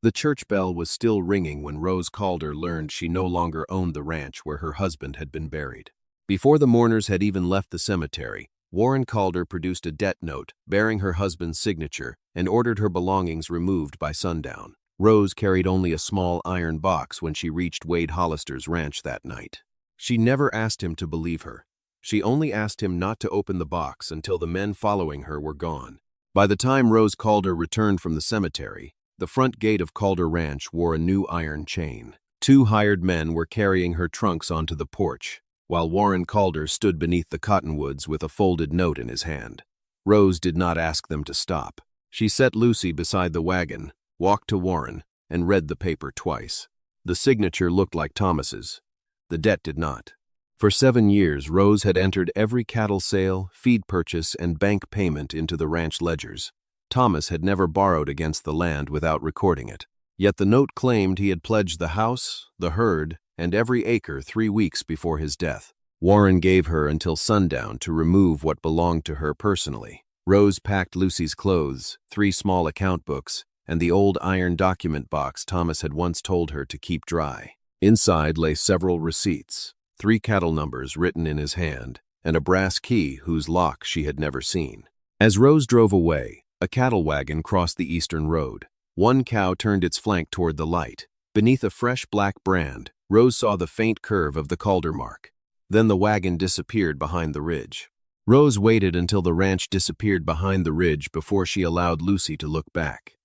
The church bell was still ringing when Rose Calder learned she no longer owned the ranch where her husband had been buried. Before the mourners had even left the cemetery, Warren Calder produced a debt note bearing her husband's signature and ordered her belongings removed by sundown. Rose carried only a small iron box when she reached Wade Hollister's ranch that night. She never asked him to believe her. She only asked him not to open the box until the men following her were gone. By the time Rose Calder returned from the cemetery, the front gate of Calder Ranch wore a new iron chain. 2 hired men were carrying her trunks onto the porch, while Warren Calder stood beneath the cottonwoods with a folded note in his hand. Rose did not ask them to stop. She set Lucy beside the wagon, walked to Warren, and read the paper twice. The signature looked like Thomas's. The debt did not. For 7 years, Rose had entered every cattle sale, feed purchase, and bank payment into the ranch ledgers. Thomas had never borrowed against the land without recording it. Yet the note claimed he had pledged the house, the herd, and every acre 3 weeks before his death. Warren gave her until sundown to remove what belonged to her personally. Rose packed Lucy's clothes, 3 small account books, and the old iron document box Thomas had once told her to keep dry. Inside lay several receipts, 3 cattle numbers written in his hand, and a brass key whose lock she had never seen. As Rose drove away, a cattle wagon crossed the eastern road. 1 cow turned its flank toward the light. Beneath a fresh black brand, Rose saw the faint curve of the Calder mark. Then the wagon disappeared behind the ridge. Rose waited until the ranch disappeared behind the ridge before she allowed Lucy to look back.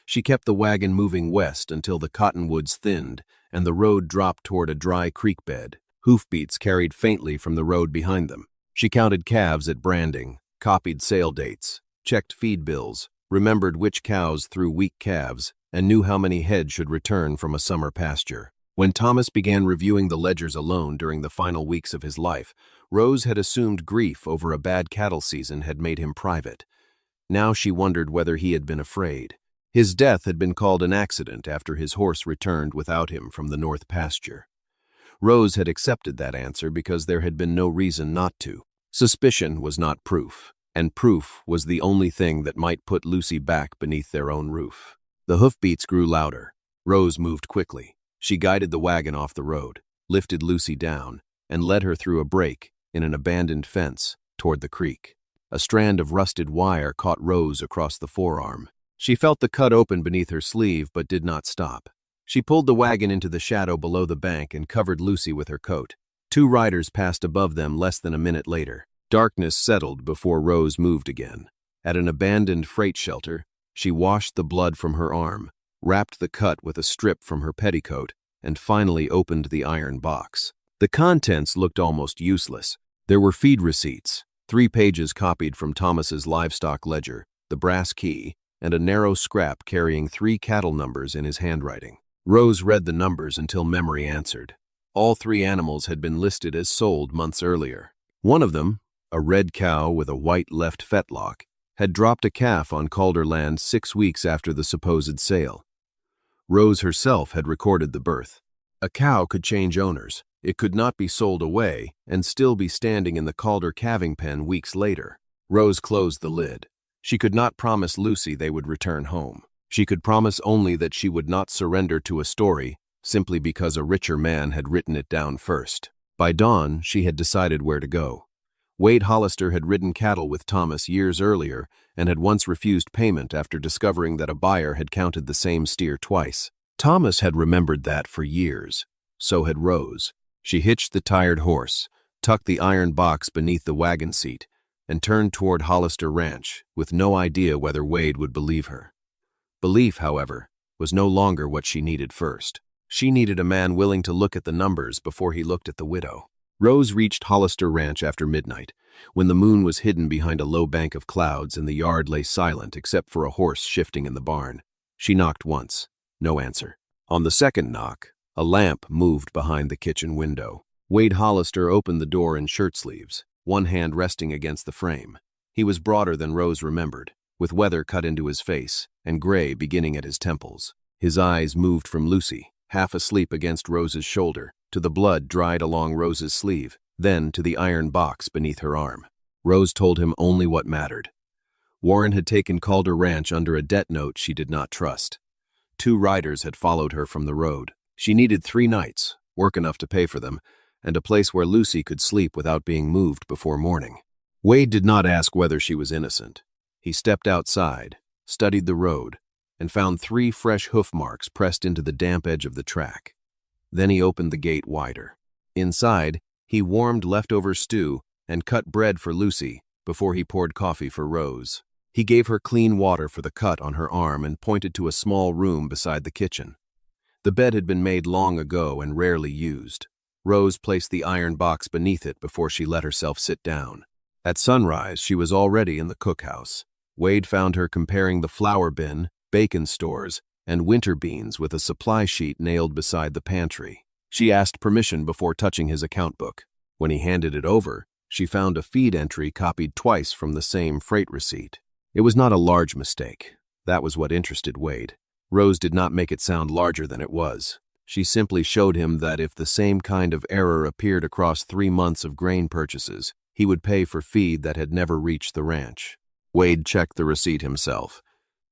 She kept the wagon moving west until the cottonwoods thinned and the road dropped toward a dry creek bed. Hoofbeats carried faintly from the road behind them. She counted calves at branding, copied sale dates, checked feed bills, remembered which cows threw weak calves, and knew how many head should return from a summer pasture. When Thomas began reviewing the ledgers alone during the final weeks of his life, Rose had assumed grief over a bad cattle season had made him private. Now she wondered whether he had been afraid. His death had been called an accident after his horse returned without him from the north pasture. Rose had accepted that answer because there had been no reason not to. Suspicion was not proof, and proof was the only thing that might put Lucy back beneath their own roof. The hoofbeats grew louder. Rose moved quickly. She guided the wagon off the road, lifted Lucy down, and led her through a break in an abandoned fence toward the creek. A strand of rusted wire caught Rose across the forearm. She felt the cut open beneath her sleeve but did not stop. She pulled the wagon into the shadow below the bank and covered Lucy with her coat. 2 riders passed above them less than a minute later. Darkness settled before Rose moved again. At an abandoned freight shelter, she washed the blood from her arm, wrapped the cut with a strip from her petticoat, and finally opened the iron box. The contents looked almost useless. There were feed receipts, 3 pages copied from Thomas's livestock ledger, the brass key, and a narrow scrap carrying 3 cattle numbers in his handwriting. Rose read the numbers until memory answered. All 3 animals had been listed as sold months earlier. One of them, a red cow with a white left fetlock, had dropped a calf on Calder land 6 weeks after the supposed sale. Rose herself had recorded the birth. A cow could change owners. It could not be sold away and still be standing in the Calder calving pen weeks later. Rose closed the lid. She could not promise Lucy they would return home. She could promise only that she would not surrender to a story simply because a richer man had written it down first. By dawn, she had decided where to go. Wade Hollister had ridden cattle with Thomas years earlier and had once refused payment after discovering that a buyer had counted the same steer twice. Thomas had remembered that for years. So had Rose. She hitched the tired horse, tucked the iron box beneath the wagon seat, and turned toward Hollister Ranch with no idea whether Wade would believe her. Belief, however, was no longer what she needed first. She needed a man willing to look at the numbers before he looked at the widow. Rose reached Hollister Ranch after midnight, when the moon was hidden behind a low bank of clouds and the yard lay silent except for a horse shifting in the barn. She knocked once. No answer. On the second knock, a lamp moved behind the kitchen window. Wade Hollister opened the door in shirt sleeves, one hand resting against the frame. He was broader than Rose remembered, with weather cut into his face and gray beginning at his temples. His eyes moved from Lucy, half asleep against Rose's shoulder, to the blood dried along Rose's sleeve, then to the iron box beneath her arm. Rose told him only what mattered. Warren had taken Calder Ranch under a debt note she did not trust. 2 riders had followed her from the road. She needed 3 nights, work enough to pay for them, and a place where Lucy could sleep without being moved before morning. Wade did not ask whether she was innocent. He stepped outside, studied the road, and found 3 fresh hoof marks pressed into the damp edge of the track. Then he opened the gate wider. Inside, he warmed leftover stew and cut bread for Lucy before he poured coffee for Rose. He gave her clean water for the cut on her arm and pointed to a small room beside the kitchen. The bed had been made long ago and rarely used. Rose placed the iron box beneath it before she let herself sit down. At sunrise, she was already in the cookhouse. Wade found her comparing the flour bin, bacon stores, and winter beans with a supply sheet nailed beside the pantry. She asked permission before touching his account book. When he handed it over, she found a feed entry copied twice from the same freight receipt. It was not a large mistake. That was what interested Wade. Rose did not make it sound larger than it was. She simply showed him that if the same kind of error appeared across 3 months of grain purchases, he would pay for feed that had never reached the ranch. Wade checked the receipt himself.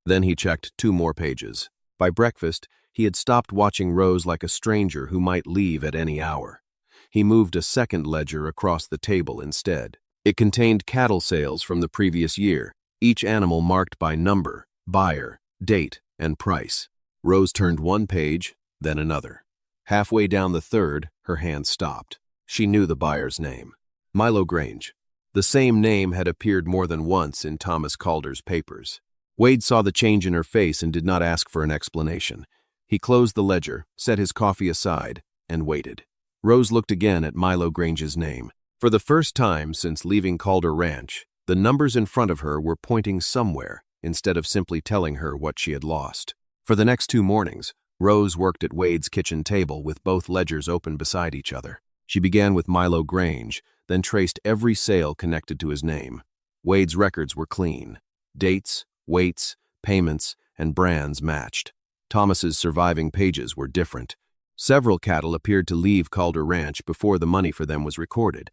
Then he checked 2 more pages. By breakfast, he had stopped watching Rose like a stranger who might leave at any hour. He moved a second ledger across the table instead. It contained cattle sales from the previous year, each animal marked by number, buyer, date, and price. Rose turned one page, then another. Halfway down the third, her hand stopped. She knew the buyer's name. Milo Grange. The same name had appeared more than once in Thomas Calder's papers. Wade saw the change in her face and did not ask for an explanation. He closed the ledger, set his coffee aside, and waited. Rose looked again at Milo Grange's name. For the first time since leaving Calder Ranch, the numbers in front of her were pointing somewhere instead of simply telling her what she had lost. For the next 2 mornings, Rose worked at Wade's kitchen table with both ledgers open beside each other. She began with Milo Grange, then traced every sale connected to his name. Wade's records were clean. Dates, weights, payments, and brands matched. Thomas's surviving pages were different. Several cattle appeared to leave Calder Ranch before the money for them was recorded,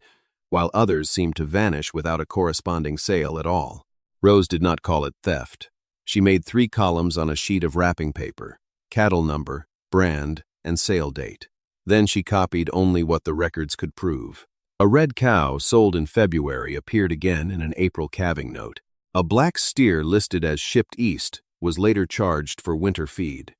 while others seemed to vanish without a corresponding sale at all. Rose did not call it theft. She made 3 columns on a sheet of wrapping paper: cattle number, brand, and sale date. Then she copied only what the records could prove. A red cow sold in February appeared again in an April calving note. A black steer listed as shipped east was later charged for winter feed.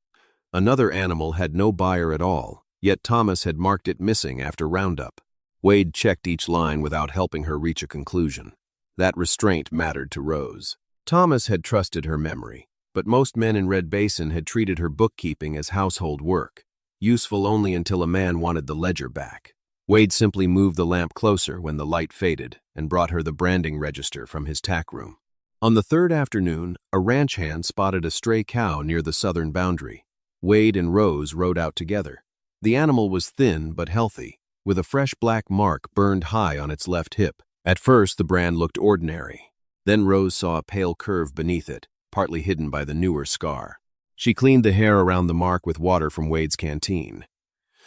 Another animal had no buyer at all, yet Thomas had marked it missing after roundup. Wade checked each line without helping her reach a conclusion. That restraint mattered to Rose. Thomas had trusted her memory, but most men in Red Basin had treated her bookkeeping as household work, useful only until a man wanted the ledger back. Wade simply moved the lamp closer when the light faded and brought her the branding register from his tack room. On the 3rd afternoon, a ranch hand spotted a stray cow near the southern boundary. Wade and Rose rode out together. The animal was thin but healthy, with a fresh black mark burned high on its left hip. At first, the brand looked ordinary. Then Rose saw a pale curve beneath it, partly hidden by the newer scar. She cleaned the hair around the mark with water from Wade's canteen.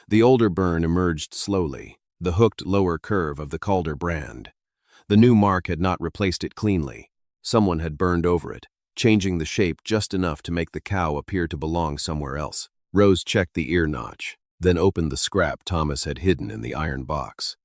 The older burn emerged slowly, the hooked lower curve of the Calder brand. The new mark had not replaced it cleanly. Someone had burned over it, changing the shape just enough to make the cow appear to belong somewhere else. Rose checked the ear notch, then opened the scrap Thomas had hidden in the iron box.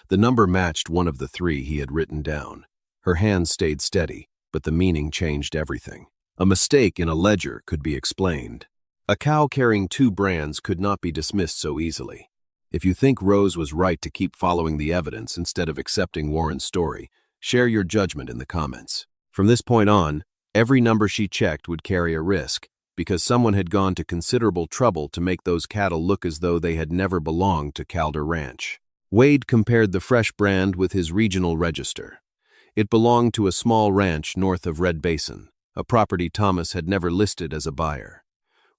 The number matched one of the 3 he had written down. Her hand stayed steady, but the meaning changed everything. A mistake in a ledger could be explained. A cow carrying 2 brands could not be dismissed so easily. If you think Rose was right to keep following the evidence instead of accepting Warren's story, share your judgment in the comments. From this point on, every number she checked would carry a risk, because someone had gone to considerable trouble to make those cattle look as though they had never belonged to Calder Ranch. Wade compared the fresh brand with his regional register. It belonged to a small ranch north of Red Basin, a property Thomas had never listed as a buyer.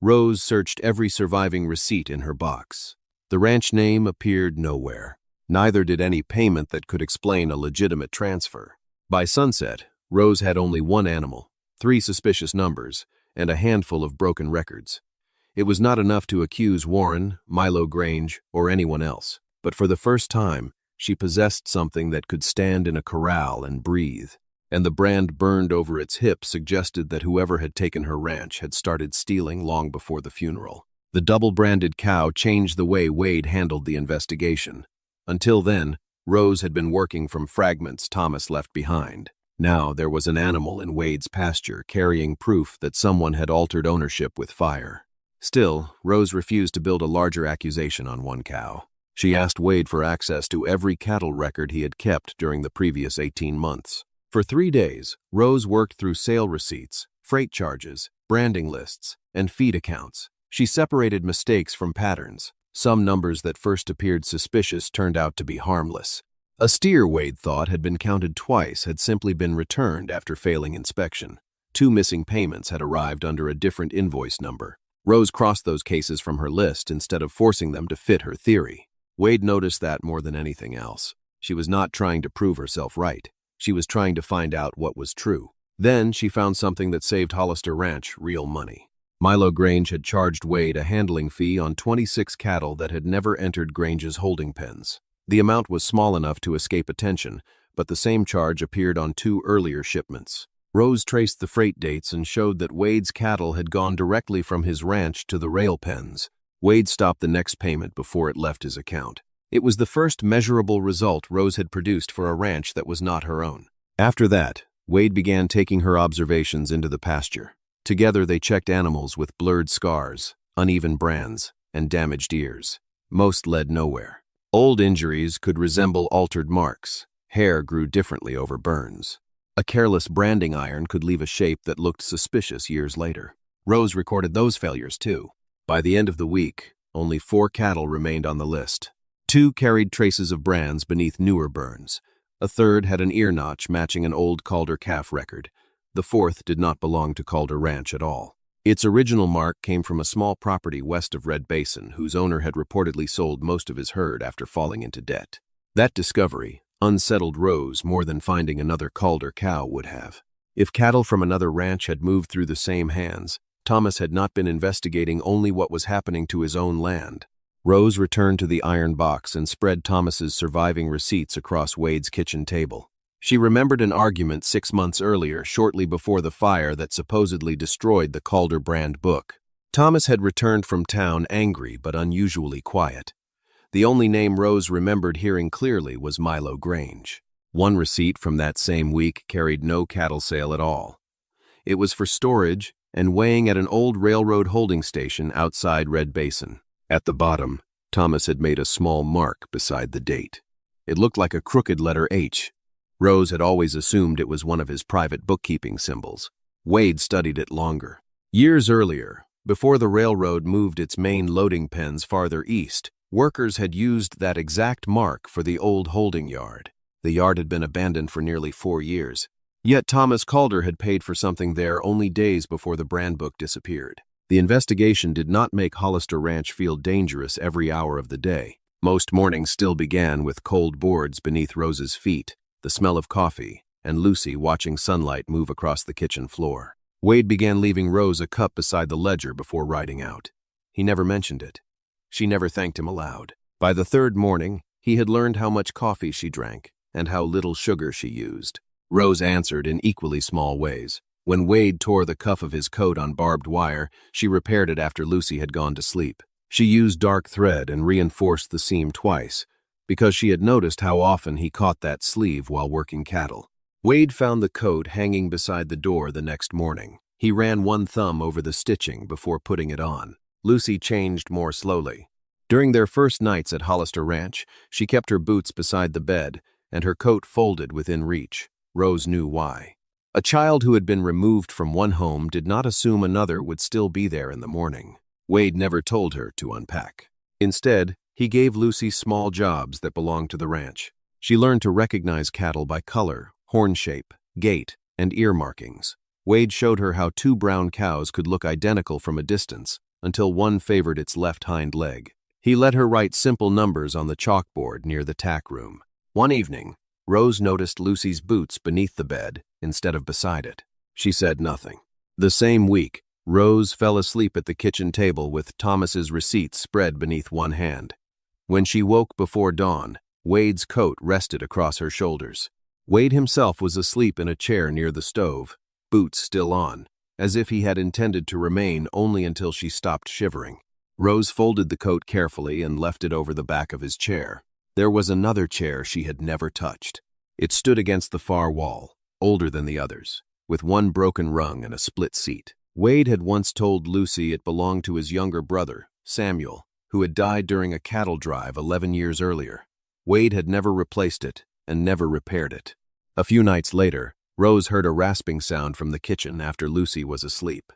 Rose searched every surviving receipt in her box. The ranch name appeared nowhere. Neither did any payment that could explain a legitimate transfer. By sunset, Rose had only 1 animal, 3 suspicious numbers, and a handful of broken records. It was not enough to accuse Warren, Milo Grange, or anyone else, but for the first time, she possessed something that could stand in a corral and breathe. and the brand burned over its hip suggested that whoever had taken her ranch had started stealing long before the funeral. The double-branded cow changed the way Wade handled the investigation. Until then, Rose had been working from fragments Thomas left behind. Now there was an animal in Wade's pasture carrying proof that someone had altered ownership with fire. Still, Rose refused to build a larger accusation on one cow. She asked Wade for access to every cattle record he had kept during the previous 18 months. For 3 days, Rose worked through sale receipts, freight charges, branding lists, and feed accounts. She separated mistakes from patterns. Some numbers that first appeared suspicious turned out to be harmless. A steer Wade thought had been counted twice had simply been returned after failing inspection. 2 missing payments had arrived under a different invoice number. Rose crossed those cases from her list instead of forcing them to fit her theory. Wade noticed that more than anything else. She was not trying to prove herself right. She was trying to find out what was true. Then she found something that saved Hollister Ranch real money. Milo Grange had charged Wade a handling fee on 26 cattle that had never entered Grange's holding pens. The amount was small enough to escape attention, but the same charge appeared on 2 earlier shipments. Rose traced the freight dates and showed that Wade's cattle had gone directly from his ranch to the rail pens. Wade stopped the next payment before it left his account. It was the first measurable result Rose had produced for a ranch that was not her own. After that, Wade began taking her observations into the pasture. Together they checked animals with blurred scars, uneven brands, and damaged ears. Most led nowhere. Old injuries could resemble altered marks. Hair grew differently over burns. A careless branding iron could leave a shape that looked suspicious years later. Rose recorded those failures too. By the end of the week, only 4 cattle remained on the list. 2 carried traces of brands beneath newer burns. A third had an ear notch matching an old Calder calf record. The 4th did not belong to Calder Ranch at all. Its original mark came from a small property west of Red Basin, whose owner had reportedly sold most of his herd after falling into debt. That discovery unsettled Rose more than finding another Calder cow would have. If cattle from another ranch had moved through the same hands, Thomas had not been investigating only what was happening to his own land. Rose returned to the iron box and spread Thomas's surviving receipts across Wade's kitchen table. She remembered an argument 6 months earlier, shortly before the fire that supposedly destroyed the Calder brand book. Thomas had returned from town angry but unusually quiet. The only name Rose remembered hearing clearly was Milo Grange. One receipt from that same week carried no cattle sale at all. It was for storage and weighing at an old railroad holding station outside Red Basin. At the bottom, Thomas had made a small mark beside the date. It looked like a crooked letter H. Rose had always assumed it was one of his private bookkeeping symbols. Wade studied it longer. Years earlier, before the railroad moved its main loading pens farther east, workers had used that exact mark for the old holding yard. The yard had been abandoned for nearly 4 years. Yet Thomas Calder had paid for something there only days before the brand book disappeared. The investigation did not make Hollister Ranch feel dangerous every hour of the day. Most mornings still began with cold boards beneath Rose's feet, the smell of coffee, and Lucy watching sunlight move across the kitchen floor. Wade began leaving Rose a cup beside the ledger before riding out. He never mentioned it. She never thanked him aloud. By the 3rd morning, he had learned how much coffee she drank and how little sugar she used. Rose answered in equally small ways. When Wade tore the cuff of his coat on barbed wire, she repaired it after Lucy had gone to sleep. She used dark thread and reinforced the seam twice, because she had noticed how often he caught that sleeve while working cattle. Wade found the coat hanging beside the door the next morning. He ran one thumb over the stitching before putting it on. Lucy changed more slowly. During their first nights at Hollister Ranch, she kept her boots beside the bed and her coat folded within reach. Rose knew why. A child who had been removed from one home did not assume another would still be there in the morning. Wade never told her to unpack. Instead, he gave Lucy small jobs that belonged to the ranch. She learned to recognize cattle by color, horn shape, gait, and ear markings. Wade showed her how 2 brown cows could look identical from a distance, until one favored its left hind leg. He let her write simple numbers on the chalkboard near the tack room. One evening, Rose noticed Lucy's boots beneath the bed instead of beside it. She said nothing. The same week, Rose fell asleep at the kitchen table with Thomas's receipts spread beneath one hand. When she woke before dawn, Wade's coat rested across her shoulders. Wade himself was asleep in a chair near the stove, boots still on, as if he had intended to remain only until she stopped shivering. Rose folded the coat carefully and left it over the back of his chair. There was another chair she had never touched. It stood against the far wall, older than the others, with one broken rung and a split seat. Wade had once told Lucy it belonged to his younger brother, Samuel, who had died during a cattle drive 11 years earlier. Wade had never replaced it and never repaired it. A few nights later, Rose heard a rasping sound from the kitchen after Lucy was asleep.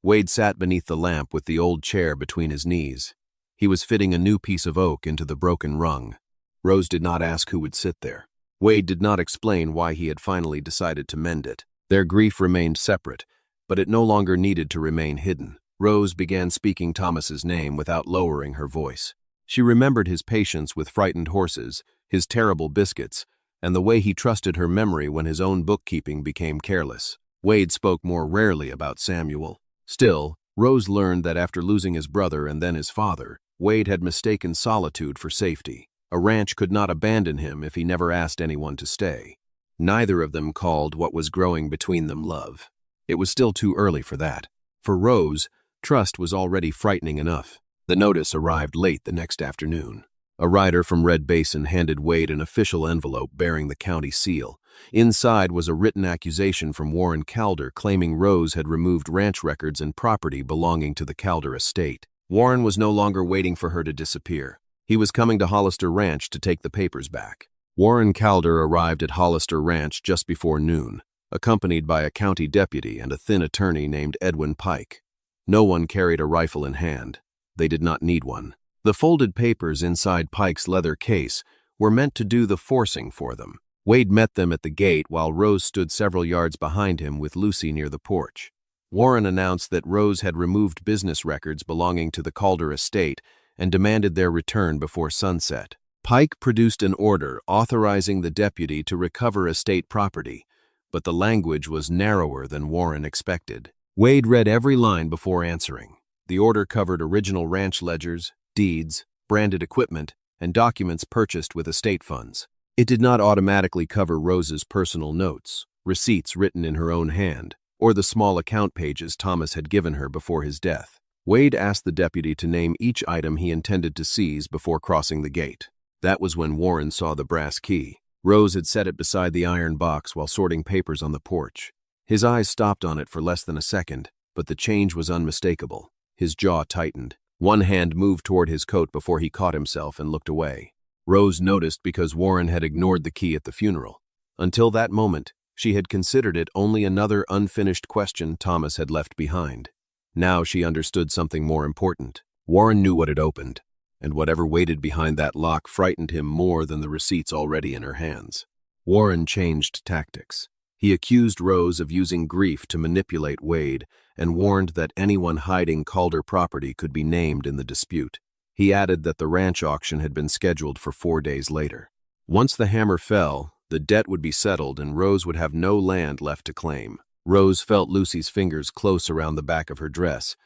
Wade sat beneath the lamp with the old chair between his knees. He was fitting a new piece of oak into the broken rung. Rose did not ask who would sit there. Wade did not explain why he had finally decided to mend it. Their grief remained separate, but it no longer needed to remain hidden. Rose began speaking Thomas's name without lowering her voice. She remembered his patience with frightened horses, his terrible biscuits, and the way he trusted her memory when his own bookkeeping became careless. Wade spoke more rarely about Samuel. Still, Rose learned that after losing his brother and then his father, Wade had mistaken solitude for safety. A ranch could not abandon him if he never asked anyone to stay. Neither of them called what was growing between them love. It was still too early for that. For Rose, trust was already frightening enough. The notice arrived late the next afternoon. A rider from Red Basin handed Wade an official envelope bearing the county seal. Inside was a written accusation from Warren Calder claiming Rose had removed ranch records and property belonging to the Calder estate. Warren was no longer waiting for her to disappear. He was coming to Hollister Ranch to take the papers back. Warren Calder arrived at Hollister Ranch just before noon, accompanied by a county deputy and a thin attorney named Edwin Pike. No one carried a rifle in hand. They did not need one. The folded papers inside Pike's leather case were meant to do the forcing for them. Wade met them at the gate while Rose stood several yards behind him with Lucy near the porch. Warren announced that Rose had removed business records belonging to the Calder estate and demanded their return before sunset. Pike produced an order authorizing the deputy to recover estate property, but the language was narrower than Warren expected. Wade read every line before answering. The order covered original ranch ledgers, deeds, branded equipment, and documents purchased with estate funds. It did not automatically cover Rose's personal notes, receipts written in her own hand, or the small account pages Thomas had given her before his death. Wade asked the deputy to name each item he intended to seize before crossing the gate. That was when Warren saw the brass key. Rose had set it beside the iron box while sorting papers on the porch. His eyes stopped on it for less than a second, but the change was unmistakable. His jaw tightened. One hand moved toward his coat before he caught himself and looked away. Rose noticed because Warren had ignored the key at the funeral. Until that moment, she had considered it only another unfinished question Thomas had left behind. Now she understood something more important. Warren knew what had opened, and whatever waited behind that lock frightened him more than the receipts already in her hands. Warren changed tactics. He accused Rose of using grief to manipulate Wade and warned that anyone hiding Calder property could be named in the dispute. He added that the ranch auction had been scheduled for 4 days later. Once the hammer fell, the debt would be settled and Rose would have no land left to claim. Rose felt Lucy's fingers close around the back of her dress,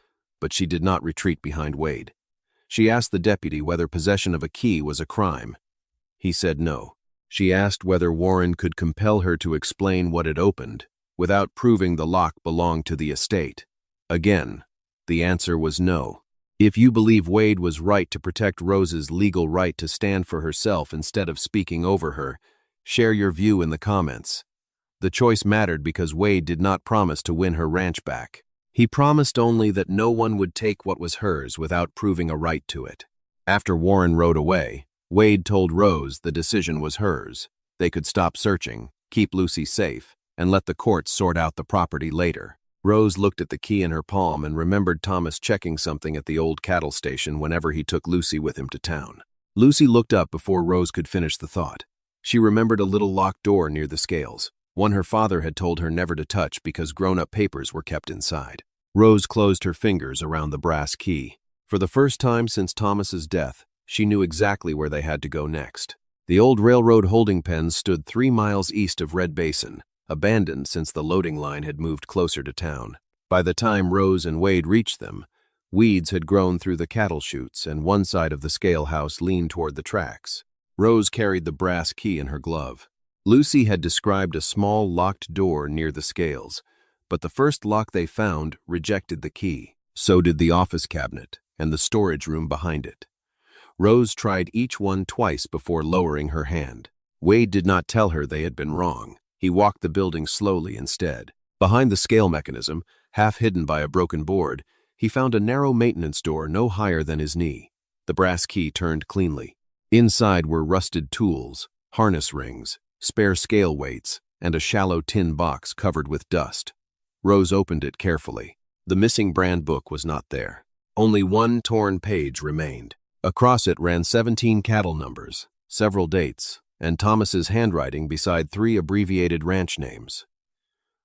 but she did not retreat behind Wade. She asked the deputy whether possession of a key was a crime. He said no. She asked whether Warren could compel her to explain what had opened, without proving the lock belonged to the estate. Again, the answer was no. If you believe Wade was right to protect Rose's legal right to stand for herself instead of speaking over her, share your view in the comments. The choice mattered because Wade did not promise to win her ranch back. He promised only that no one would take what was hers without proving a right to it. After Warren rode away, Wade told Rose the decision was hers. They could stop searching, keep Lucy safe, and let the courts sort out the property later. Rose looked at the key in her palm and remembered Thomas checking something at the old cattle station whenever he took Lucy with him to town. Lucy looked up before Rose could finish the thought. She remembered a little locked door near the scales, one her father had told her never to touch because grown-up papers were kept inside. Rose closed her fingers around the brass key. For the first time since Thomas's death, she knew exactly where they had to go next. The old railroad holding pen stood 3 miles east of Red Basin, abandoned since the loading line had moved closer to town. By the time Rose and Wade reached them, weeds had grown through the cattle chutes and one side of the scale house leaned toward the tracks. Rose carried the brass key in her glove. Lucy had described a small locked door near the scales, but the first lock they found rejected the key. So did the office cabinet and the storage room behind it. Rose tried each one twice before lowering her hand. Wade did not tell her they had been wrong. He walked the building slowly instead. Behind the scale mechanism, half hidden by a broken board, he found a narrow maintenance door no higher than his knee. The brass key turned cleanly. Inside were rusted tools, harness rings, spare scale weights, and a shallow tin box covered with dust. Rose opened it carefully. The missing brand book was not there. Only one torn page remained. Across it ran 17 cattle numbers, several dates, and Thomas's handwriting beside 3 abbreviated ranch names.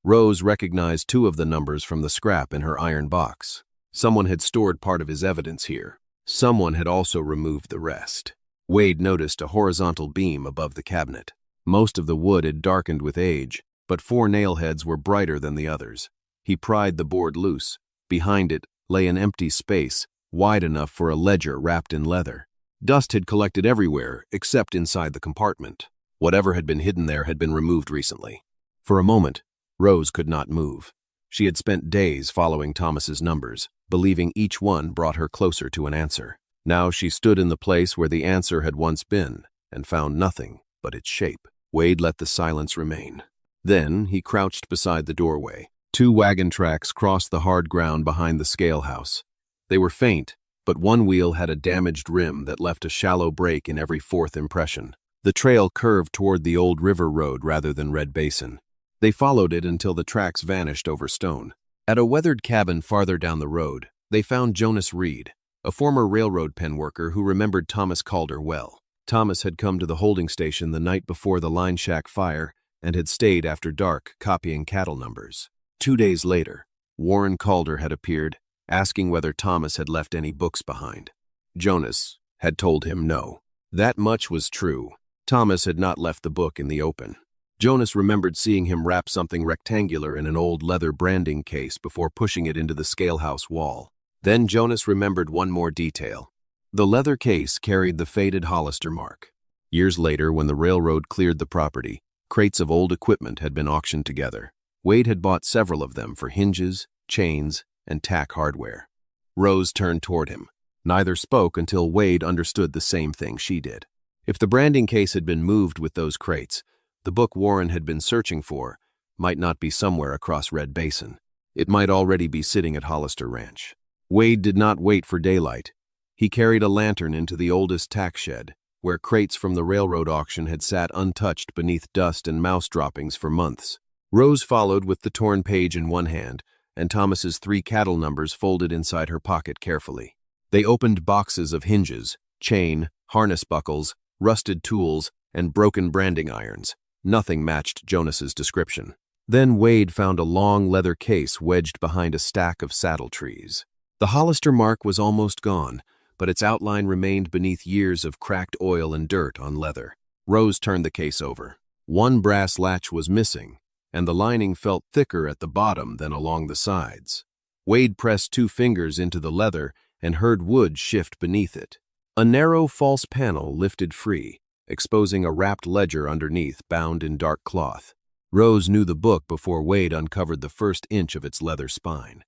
Rose recognized 2 of the numbers from the scrap in her iron box. Someone had stored part of his evidence here. Someone had also removed the rest. Wade noticed a horizontal beam above the cabinet. Most of the wood had darkened with age, but 4 nail heads were brighter than the others. He pried the board loose. Behind it lay an empty space, wide enough for a ledger wrapped in leather. Dust had collected everywhere except inside the compartment. Whatever had been hidden there had been removed recently. For a moment, Rose could not move. She had spent days following Thomas's numbers, believing each one brought her closer to an answer. Now she stood in the place where the answer had once been, and found nothing but its shape. Wade let the silence remain. Then he crouched beside the doorway. 2 wagon tracks crossed the hard ground behind the scale house. They were faint, but one wheel had a damaged rim that left a shallow break in every 4th impression. The trail curved toward the old river road rather than Red Basin. They followed it until the tracks vanished over stone. At a weathered cabin farther down the road, they found Jonas Reed, a former railroad pen worker who remembered Thomas Calder well. Thomas had come to the holding station the night before the line shack fire and had stayed after dark copying cattle numbers. 2 days later, Warren Calder had appeared, asking whether Thomas had left any books behind. Jonas had told him no. That much was true. Thomas had not left the book in the open. Jonas remembered seeing him wrap something rectangular in an old leather branding case before pushing it into the scalehouse wall. Then Jonas remembered one more detail. The leather case carried the faded Hollister mark. Years later, when the railroad cleared the property, crates of old equipment had been auctioned together. Wade had bought several of them for hinges, chains, and tack hardware. Rose turned toward him. Neither spoke until Wade understood the same thing she did. If the branding case had been moved with those crates, the book Warren had been searching for might not be somewhere across Red Basin. It might already be sitting at Hollister Ranch. Wade did not wait for daylight. He carried a lantern into the oldest tack shed, where crates from the railroad auction had sat untouched beneath dust and mouse droppings for months. Rose followed with the torn page in one hand, and Thomas's 3 cattle numbers folded inside her pocket carefully. They opened boxes of hinges, chain, harness buckles, rusted tools, and broken branding irons. Nothing matched Jonas's description. Then Wade found a long leather case wedged behind a stack of saddle trees. The Hollister mark was almost gone, but its outline remained beneath years of cracked oil and dirt on leather. Rose turned the case over. One brass latch was missing, and the lining felt thicker at the bottom than along the sides. Wade pressed 2 fingers into the leather and heard wood shift beneath it. A narrow false panel lifted free, exposing a wrapped ledger underneath bound in dark cloth. Rose knew the book before Wade uncovered the first inch of its leather spine.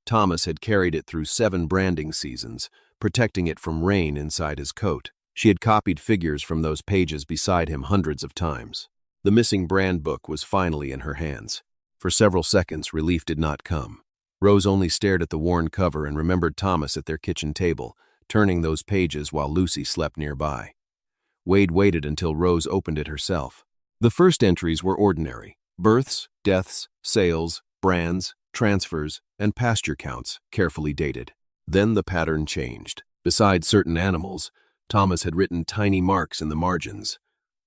Thomas had carried it through 7 branding seasons, protecting it from rain inside his coat. She had copied figures from those pages beside him hundreds of times. The missing brand book was finally in her hands. For several seconds, relief did not come. Rose only stared at the worn cover and remembered Thomas at their kitchen table, turning those pages while Lucy slept nearby. Wade waited until Rose opened it herself. The first entries were ordinary: births, deaths, sales, brands, transfers, and pasture counts, carefully dated. Then the pattern changed. Besides certain animals, Thomas had written tiny marks in the margins.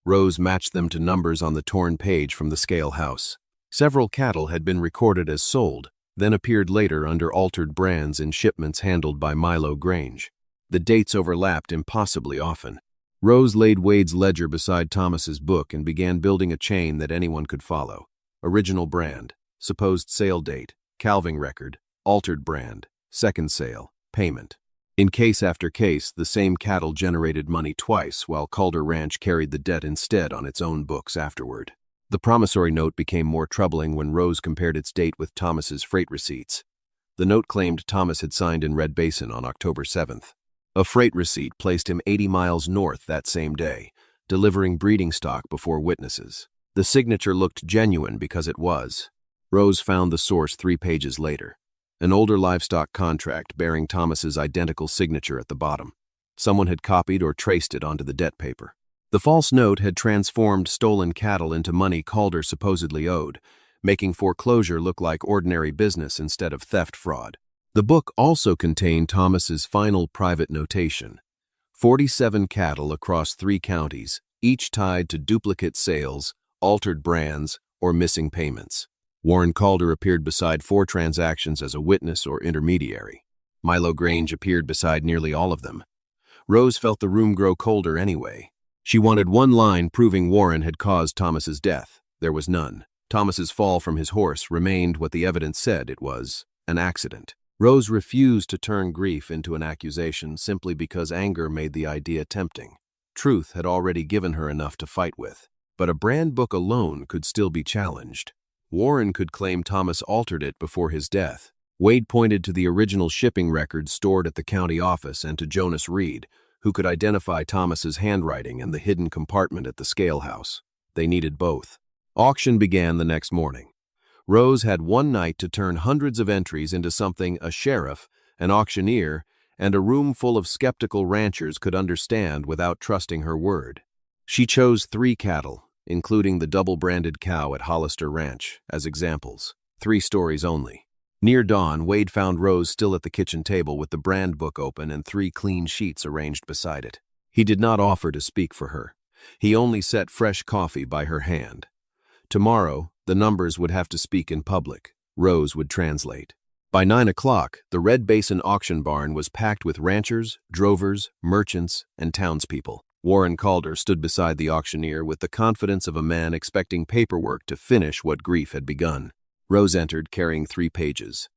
Rose matched them to numbers on the torn page from the scale house. Several cattle had been recorded as sold, then appeared later under altered brands in shipments handled by Milo Grange. The dates overlapped impossibly often. Rose laid Wade's ledger beside Thomas's book and began building a chain that anyone could follow. Original brand, supposed sale date, calving record, altered brand, second sale, payment. In case after case, the same cattle generated money twice, while Calder Ranch carried the debt instead on its own books afterward. The promissory note became more troubling when Rose compared its date with Thomas's freight receipts. The note claimed Thomas had signed in Red Basin on October 7th. A freight receipt placed him 80 miles north that same day, delivering breeding stock before witnesses. The signature looked genuine because it was. Rose found the source 3 pages later. An older livestock contract bearing Thomas's identical signature at the bottom. Someone had copied or traced it onto the debt paper. The false note had transformed stolen cattle into money Calder supposedly owed, making foreclosure look like ordinary business instead of theft fraud. The book also contained Thomas's final private notation: 47 cattle across 3 counties, each tied to duplicate sales, altered brands, or missing payments. Warren Calder appeared beside 4 transactions as a witness or intermediary. Milo Grange appeared beside nearly all of them. Rose felt the room grow colder anyway. She wanted one line proving Warren had caused Thomas's death. There was none. Thomas's fall from his horse remained what the evidence said it was: an accident. Rose refused to turn grief into an accusation simply because anger made the idea tempting. Truth had already given her enough to fight with, but a brand book alone could still be challenged. Warren could claim Thomas altered it before his death. Wade pointed to the original shipping records stored at the county office and to Jonas Reed, who could identify Thomas's handwriting and the hidden compartment at the scale house. They needed both. Auction began the next morning. Rose had one night to turn hundreds of entries into something a sheriff, an auctioneer, and a room full of skeptical ranchers could understand without trusting her word. She chose 3 cattle, including the double-branded cow at Hollister Ranch, as examples. 3 stories only. Near dawn, Wade found Rose still at the kitchen table with the brand book open and 3 clean sheets arranged beside it. He did not offer to speak for her. He only set fresh coffee by her hand. Tomorrow, the numbers would have to speak in public. Rose would translate. By 9 o'clock, the Red Basin auction barn was packed with ranchers, drovers, merchants, and townspeople. Warren Calder stood beside the auctioneer with the confidence of a man expecting paperwork to finish what grief had begun. Rose entered, carrying 3 pages.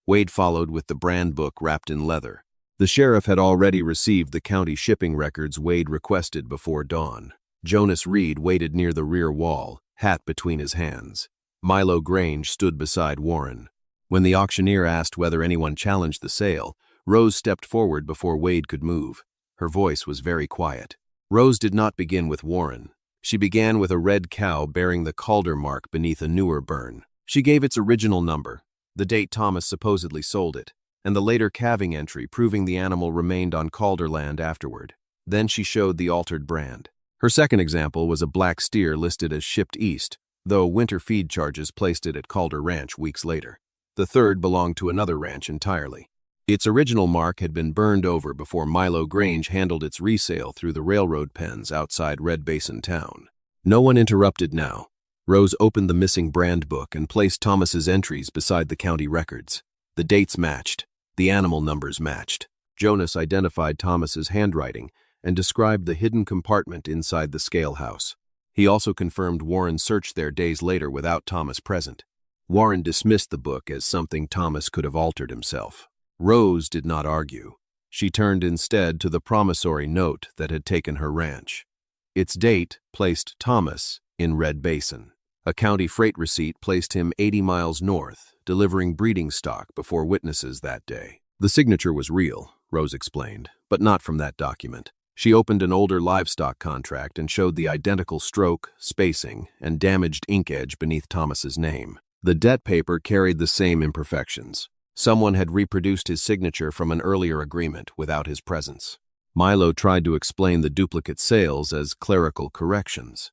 Wade followed with the brand book wrapped in leather. The sheriff had already received the county shipping records Wade requested before dawn. Jonas Reed waited near the rear wall, hat between his hands. Milo Grange stood beside Warren. When the auctioneer asked whether anyone challenged the sale, Rose stepped forward before Wade could move. Her voice was very quiet. Rose did not begin with Warren. She began with a red cow bearing the Calder mark beneath a newer burn. She gave its original number, the date Thomas supposedly sold it, and the later calving entry proving the animal remained on Calder land afterward. Then she showed the altered brand. Her second example was a black steer listed as shipped east, though winter feed charges placed it at Calder Ranch weeks later. The third belonged to another ranch entirely. Its original mark had been burned over before Milo Grange handled its resale through the railroad pens outside Red Basin town. No one interrupted now. Rose opened the missing brand book and placed Thomas's entries beside the county records. The dates matched. The animal numbers matched. Jonas identified Thomas's handwriting and described the hidden compartment inside the scale house. He also confirmed Warren searched there days later without Thomas present. Warren dismissed the book as something Thomas could have altered himself. Rose did not argue. She turned instead to the promissory note that had taken her ranch. Its date placed Thomas in Red Basin. A county freight receipt placed him 80 miles north, delivering breeding stock before witnesses that day. The signature was real, Rose explained, but not from that document. She opened an older livestock contract and showed the identical stroke, spacing, and damaged ink edge beneath Thomas's name. The debt paper carried the same imperfections. Someone had reproduced his signature from an earlier agreement without his presence. Milo tried to explain the duplicate sales as clerical corrections.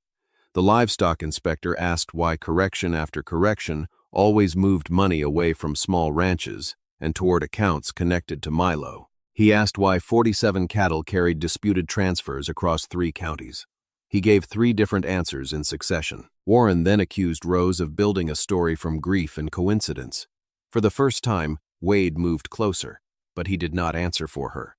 The livestock inspector asked why correction after correction always moved money away from small ranches and toward accounts connected to Milo. He asked why 47 cattle carried disputed transfers across 3 counties. He gave 3 different answers in succession. Warren then accused Rose of building a story from grief and coincidence. For the first time, Wade moved closer, but he did not answer for her.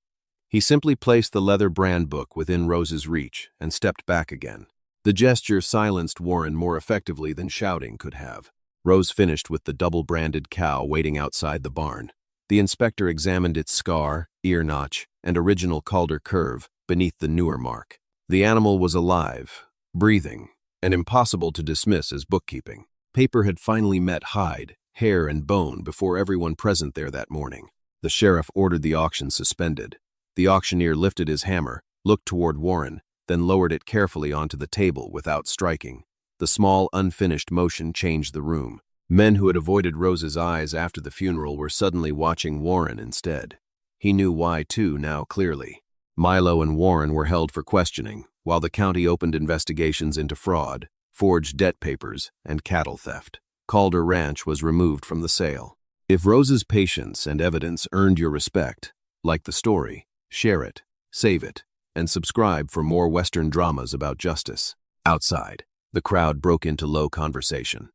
He simply placed the leather brand book within Rose's reach and stepped back again. The gesture silenced Warren more effectively than shouting could have. Rose finished with the double-branded cow waiting outside the barn. The inspector examined its scar, ear notch, and original Calder curve beneath the newer mark. The animal was alive, breathing, and impossible to dismiss as bookkeeping. Paper had finally met hide, hair, and bone before everyone present there that morning. The sheriff ordered the auction suspended. The auctioneer lifted his hammer, looked toward Warren, then lowered it carefully onto the table without striking. The small, unfinished motion changed the room. Men who had avoided Rose's eyes after the funeral were suddenly watching Warren instead. He knew why, too, now clearly. Milo and Warren were held for questioning, while the county opened investigations into fraud, forged debt papers, and cattle theft. Calder Ranch was removed from the sale. If Rose's patience and evidence earned your respect, like the story, share it, save it, and subscribe for more Western dramas about justice. Outside, the crowd broke into low conversation.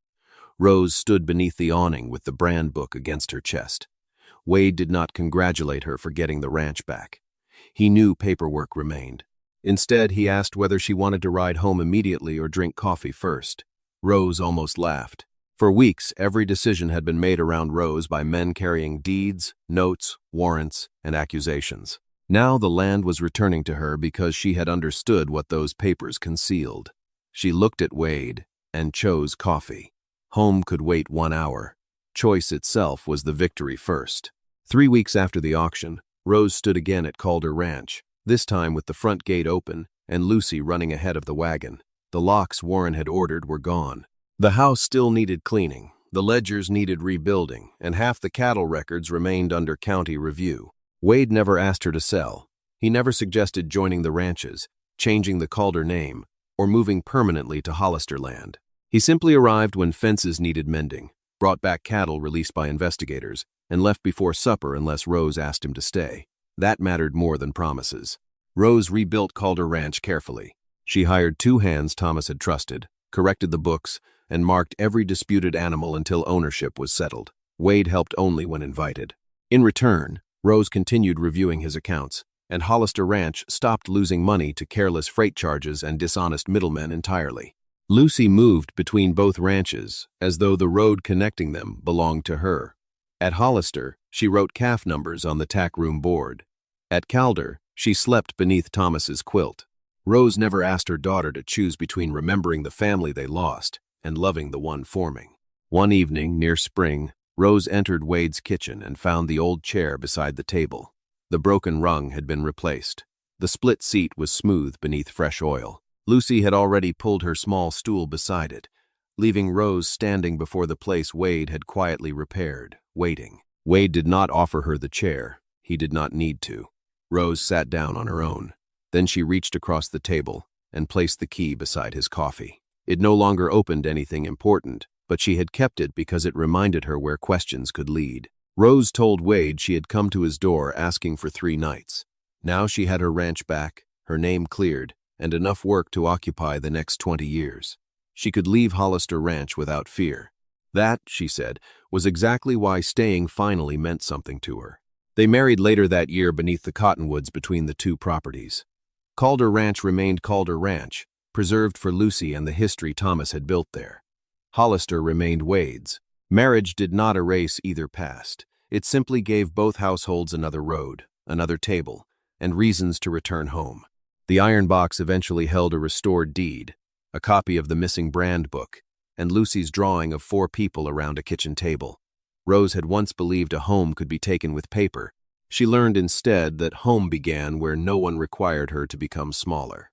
Rose stood beneath the awning with the brand book against her chest. Wade did not congratulate her for getting the ranch back. He knew paperwork remained. Instead, he asked whether she wanted to ride home immediately or drink coffee first. Rose almost laughed. For weeks, every decision had been made around Rose by men carrying deeds, notes, warrants, and accusations. Now the land was returning to her because she had understood what those papers concealed. She looked at Wade and chose coffee. Home could wait 1 hour. Choice itself was the victory first. 3 weeks after the auction, Rose stood again at Calder Ranch, this time with the front gate open and Lucy running ahead of the wagon. The locks Warren had ordered were gone. The house still needed cleaning, the ledgers needed rebuilding, and half the cattle records remained under county review. Wade never asked her to sell. He never suggested joining the ranches, changing the Calder name, or moving permanently to Hollister land. He simply arrived when fences needed mending, brought back cattle released by investigators, and left before supper unless Rose asked him to stay. That mattered more than promises. Rose rebuilt Calder Ranch carefully. She hired 2 hands Thomas had trusted, corrected the books, and marked every disputed animal until ownership was settled. Wade helped only when invited. In return, Rose continued reviewing his accounts, and Hollister Ranch stopped losing money to careless freight charges and dishonest middlemen entirely. Lucy moved between both ranches, as though the road connecting them belonged to her. At Hollister, she wrote calf numbers on the tack room board. At Calder, she slept beneath Thomas's quilt. Rose never asked her daughter to choose between remembering the family they lost and loving the one forming. One evening, near spring, Rose entered Wade's kitchen and found the old chair beside the table. The broken rung had been replaced. The split seat was smooth beneath fresh oil. Lucy had already pulled her small stool beside it, leaving Rose standing before the place Wade had quietly repaired, waiting. Wade did not offer her the chair. He did not need to. Rose sat down on her own. Then she reached across the table and placed the key beside his coffee. It no longer opened anything important, but she had kept it because it reminded her where questions could lead. Rose told Wade she had come to his door asking for 3 nights. Now she had her ranch back, her name cleared, and enough work to occupy the next 20 years. She could leave Hollister Ranch without fear. That, she said, was exactly why staying finally meant something to her. They married later that year beneath the cottonwoods between the 2 properties. Calder Ranch remained Calder Ranch, preserved for Lucy and the history Thomas had built there. Hollister remained Wade's. Marriage did not erase either past. It simply gave both households another road, another table, and reasons to return home. The iron box eventually held a restored deed, a copy of the missing brand book, and Lucy's drawing of 4 people around a kitchen table. Rose had once believed a home could be taken with paper. She learned instead that home began where no one required her to become smaller.